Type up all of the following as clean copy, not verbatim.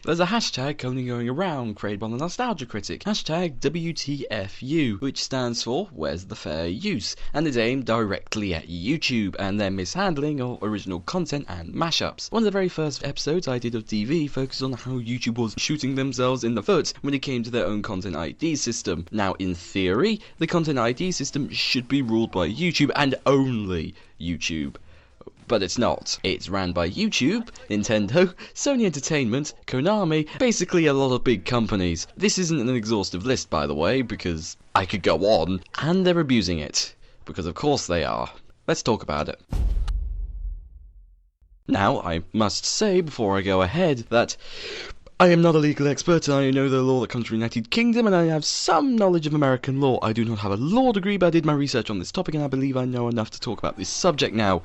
There's a hashtag currently going around created by the Nostalgia Critic, hashtag WTFU, which stands for Where's the Fair Use, and is aimed directly at YouTube and their mishandling of original content and mashups. One of the very first episodes I did of TV focused on how YouTube was shooting themselves in the foot when it came to their own content ID system. Now, in theory, the content ID system should be ruled by YouTube and only YouTube. But it's not. It's ran by YouTube, Nintendo, Sony Entertainment, Konami, basically a lot of big companies. This isn't an exhaustive list, by the way, because I could go on, and they're abusing it. Because of course they are. Let's talk about it. Now, I must say before I go ahead that I am not a legal expert. I know the law that comes from the United Kingdom, and I have some knowledge of American law. I do not have a law degree, but I did my research on this topic, and I believe I know enough to talk about this subject now.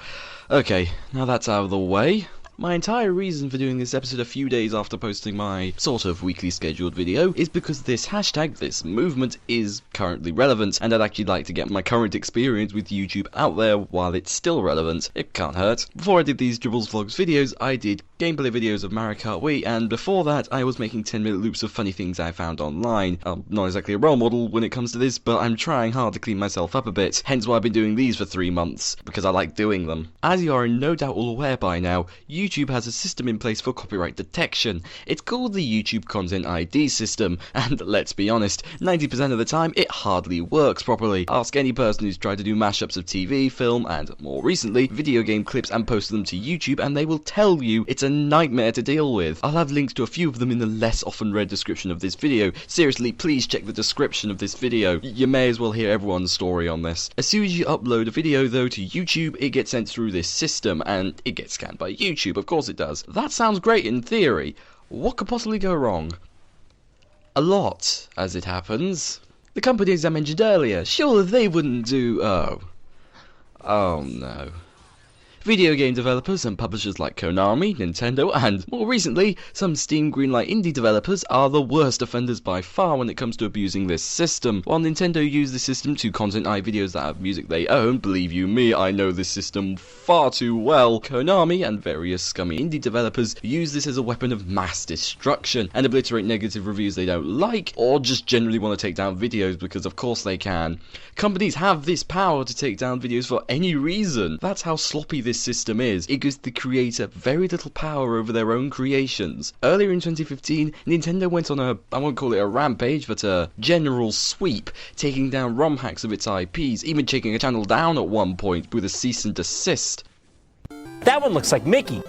Okay, now that's out of the way. My entire reason for doing this episode a few days after posting my sort of weekly scheduled video is because this hashtag, this movement, is currently relevant, and I'd actually like to get my current experience with YouTube out there while it's still relevant. It can't hurt. Before I did these Dribbles Vlogs videos, I did gameplay videos of Mario Kart Wii, and before that I was making 10-minute loops of funny things I found online. I'm not exactly a role model when it comes to this, but I'm trying hard to clean myself up a bit, hence why I've been doing these for 3 months, because I like doing them. As you are no doubt all aware by now, YouTube has a system in place for copyright detection. It's called the YouTube Content ID system, and let's be honest, 90% of the time it hardly works properly. Ask any person who's tried to do mashups of TV, film, and more recently, video game clips and post them to YouTube, and they will tell you it's a nightmare to deal with. I'll have links to a few of them in the less often read description of this video. Seriously, please check the description of this video. You may as well hear everyone's story on this. As soon as you upload a video though to YouTube, it gets sent through this system, and it gets scanned by YouTube. Of course it does. That sounds great in theory. What could possibly go wrong? A lot, as it happens. The companies I mentioned earlier, surely they wouldn't do... Oh no. Video game developers and publishers like Konami, Nintendo, and, more recently, some Steam Greenlight indie developers are the worst offenders by far when it comes to abusing this system. While Nintendo used this system to content ID videos that have music they own, believe you me, I know this system far too well, Konami and various scummy indie developers use this as a weapon of mass destruction and obliterate negative reviews they don't like, or just generally want to take down videos because of course they can. Companies have this power to take down videos for any reason. That's how sloppy this system is. It gives the creator very little power over their own creations. Earlier in 2015, Nintendo went on a, I won't call it a rampage, but a general sweep, taking down ROM hacks of its IPs, even taking a channel down at one point with a cease and desist. That one looks like Mickey.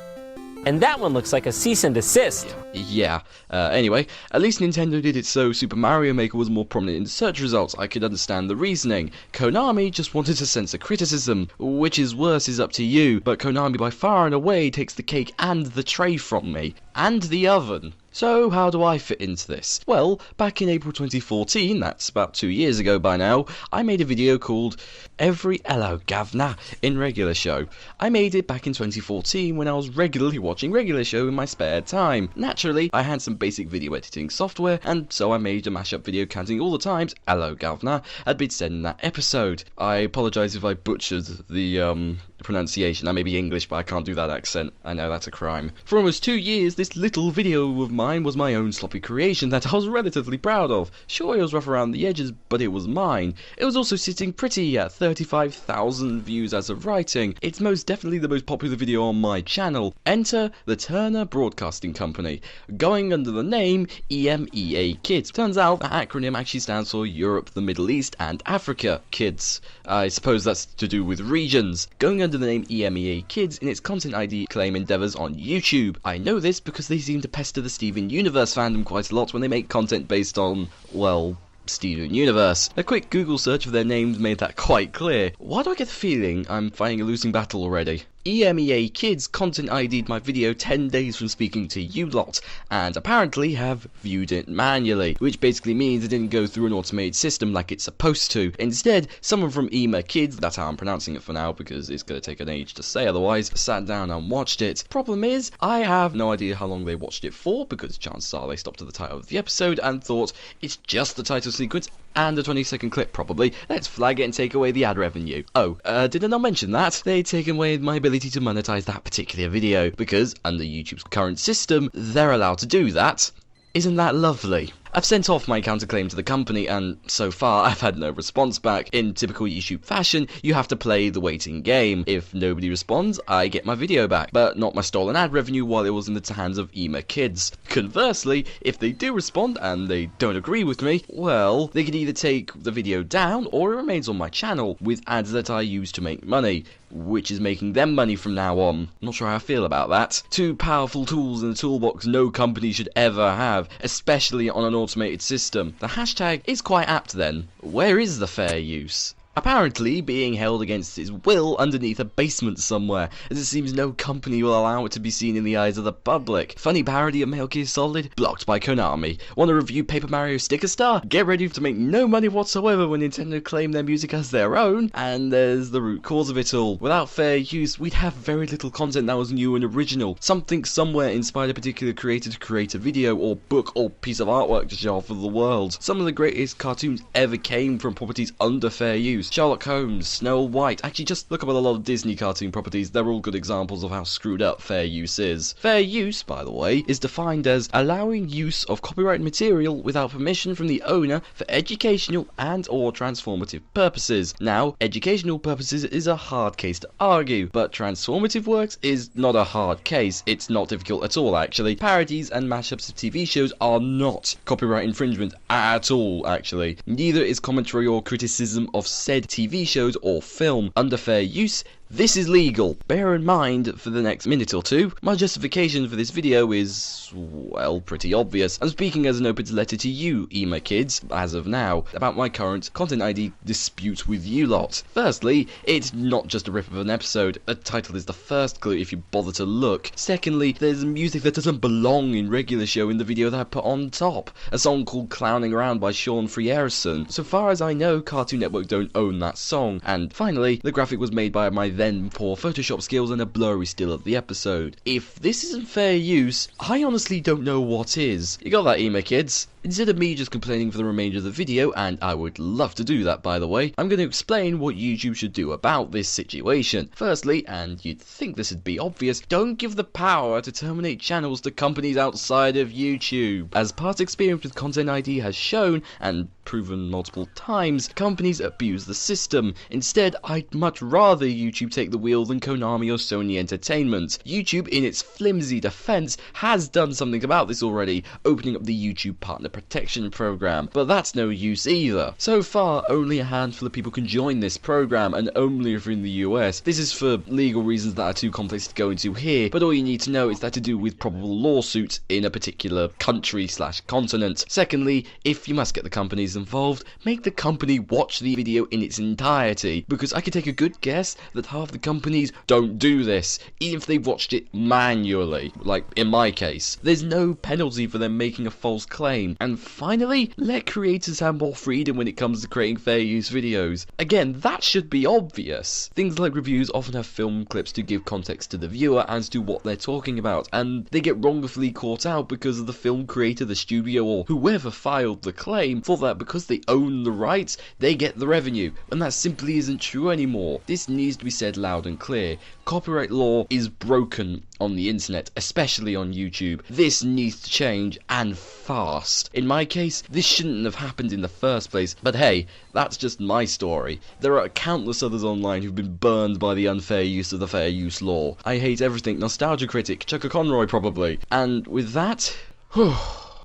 And that one looks like a cease and desist. Yeah. Anyway, at least Nintendo did it so Super Mario Maker was more prominent in search results. I could understand the reasoning. Konami just wanted to censor criticism. Which is worse is up to you, but Konami by far and away takes the cake and the tray from me. And the oven. So, how do I fit into this? Well, back in April 2014, that's about 2 years ago by now, I made a video called Every Hello Gavna in Regular Show. I made it back in 2014 when I was regularly watching Regular Show in my spare time. Naturally, I had some basic video editing software, and so I made a mashup video counting all the times Hello Gavna had been said in that episode. I apologise if I butchered the pronunciation. I may be English, but I can't do that accent. I know that's a crime. For almost 2 years, this little video of mine was my own sloppy creation that I was relatively proud of. Sure, it was rough around the edges, but it was mine. It was also sitting pretty at 35,000 views as of writing. It's most definitely the most popular video on my channel. Enter the Turner Broadcasting Company, going under the name EMEA Kids. Turns out that acronym actually stands for Europe, the Middle East, and Africa Kids. I suppose that's to do with regions. Going under the name EMEA Kids in its content ID claim endeavours on YouTube. I know this because they seem to pester the Steven Universe fandom quite a lot when they make content based on, well, Steven Universe. A quick Google search of their names made that quite clear. Why do I get the feeling I'm fighting a losing battle already? EMEA Kids content ID'd my video 10 days from speaking to you lot, and apparently have viewed it manually, which basically means it didn't go through an automated system like it's supposed to. Instead, someone from EMEA Kids, that's how I'm pronouncing it for now because it's going to take an age to say otherwise, sat down and watched it. Problem is, I have no idea how long they watched it for, because chances are they stopped at the title of the episode and thought, it's just the title sequence, and a 20-second clip probably. Let's flag it and take away the ad revenue. Oh, did I not mention that? They'd taken away my ability to monetize that particular video, because under YouTube's current system, they're allowed to do that. Isn't that lovely? I've sent off my counterclaim to the company, and so far I've had no response back. In typical YouTube fashion, you have to play the waiting game. If nobody responds, I get my video back, but not my stolen ad revenue while it was in the hands of EMA kids. Conversely, if they do respond and they don't agree with me, well, they can either take the video down or it remains on my channel with ads that I use to make money, which is making them money from now on. Not sure how I feel about that. Two powerful tools in the toolbox no company should ever have, especially on an automated system. The hashtag is quite apt then. Where is the fair use? Apparently being held against its will underneath a basement somewhere, as it seems no company will allow it to be seen in the eyes of the public. Funny parody of Metal Gear Solid? Blocked by Konami. Want to review Paper Mario Sticker Star? Get ready to make no money whatsoever when Nintendo claim their music as their own. And there's the root cause of it all. Without fair use, we'd have very little content that was new and original. Something somewhere inspired a particular creator to create a video or book or piece of artwork to show off for the world. Some of the greatest cartoons ever came from properties under fair use. Sherlock Holmes, Snow White. Actually, just look up at a lot of Disney cartoon properties. They're all good examples of how screwed up fair use is. Fair use, by the way, is defined as allowing use of copyright material without permission from the owner for educational and or transformative purposes. Now, educational purposes is a hard case to argue, but transformative works is not a hard case. It's not difficult at all, actually. Parodies and mashups of TV shows are not copyright infringement at all, actually. Neither is commentary or criticism of said TV shows or film. Under fair use, this is legal. Bear in mind, for the next minute or two, my justification for this video is, well, pretty obvious. I'm speaking as an open letter to you, EMA kids, as of now, about my current Content ID dispute with you lot. Firstly, it's not just a rip of an episode. The title is the first clue if you bother to look. Secondly, there's music that doesn't belong in regular show in the video that I put on top. A song called Clowning Around by Sean Frierson. So far as I know, Cartoon Network don't own that song. And finally, the graphic was made by my then poor Photoshop skills and a blurry still of the episode. If this isn't fair use, I honestly don't know what is. You got that, EMA kids? Instead of me just complaining for the remainder of the video, and I would love to do that by the way, I'm going to explain what YouTube should do about this situation. Firstly, and you'd think this would be obvious, don't give the power to terminate channels to companies outside of YouTube. As past experience with Content ID has shown, and proven multiple times, companies abuse the system. Instead, I'd much rather YouTube take the wheel than Konami or Sony Entertainment. YouTube, in its flimsy defense, has done something about this already, opening up the YouTube Partner Protection Program, but that's no use either. So far, only a handful of people can join this program, and only if you're in the US. This is for legal reasons that are too complex to go into here, but all you need to know is that to do with probable lawsuits in a particular country/continent. Secondly, if you must get the companies involved, make the company watch the video in its entirety, because I could take a good guess that half the companies don't do this, even if they've watched it manually, like in my case. There's no penalty for them making a false claim. And finally, let creators have more freedom when it comes to creating fair use videos. Again, that should be obvious. Things like reviews often have film clips to give context to the viewer as to what they're talking about, and they get wrongfully caught out because of the film creator, the studio, or whoever filed the claim thought that because they own the rights, they get the revenue, and that simply isn't true anymore. This needs to be said loud and clear. Copyright law is broken on the internet, especially on YouTube. This needs to change, and fast. In my case, this shouldn't have happened in the first place, but hey, that's just my story. There are countless others online who've been burned by the unfair use of the fair use law. I hate everything. Nostalgia Critic, Chuck Conroy probably. And with that,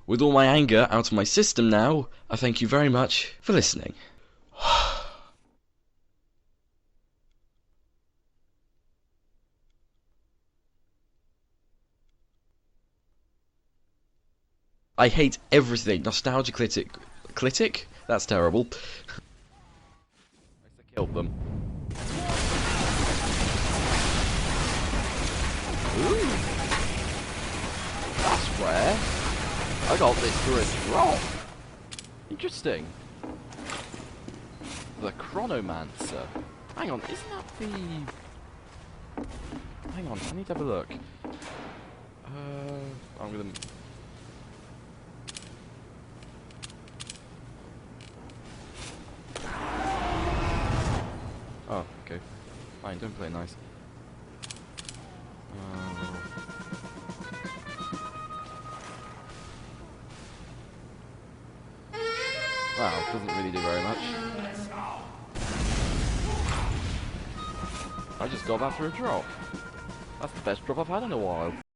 with all my anger out of my system now, I thank you very much for listening. I hate everything. Nostalgia Critic. Critic? That's terrible. I killed them. Ooh. That's rare. I got this for a drop. Interesting. The Chronomancer. Hang on, isn't that the... Hang on, I need to have a look. I'm gonna... mate. Don't play nice. Wow, doesn't really do very much. I just got that for a drop. That's the best drop I've had in a while.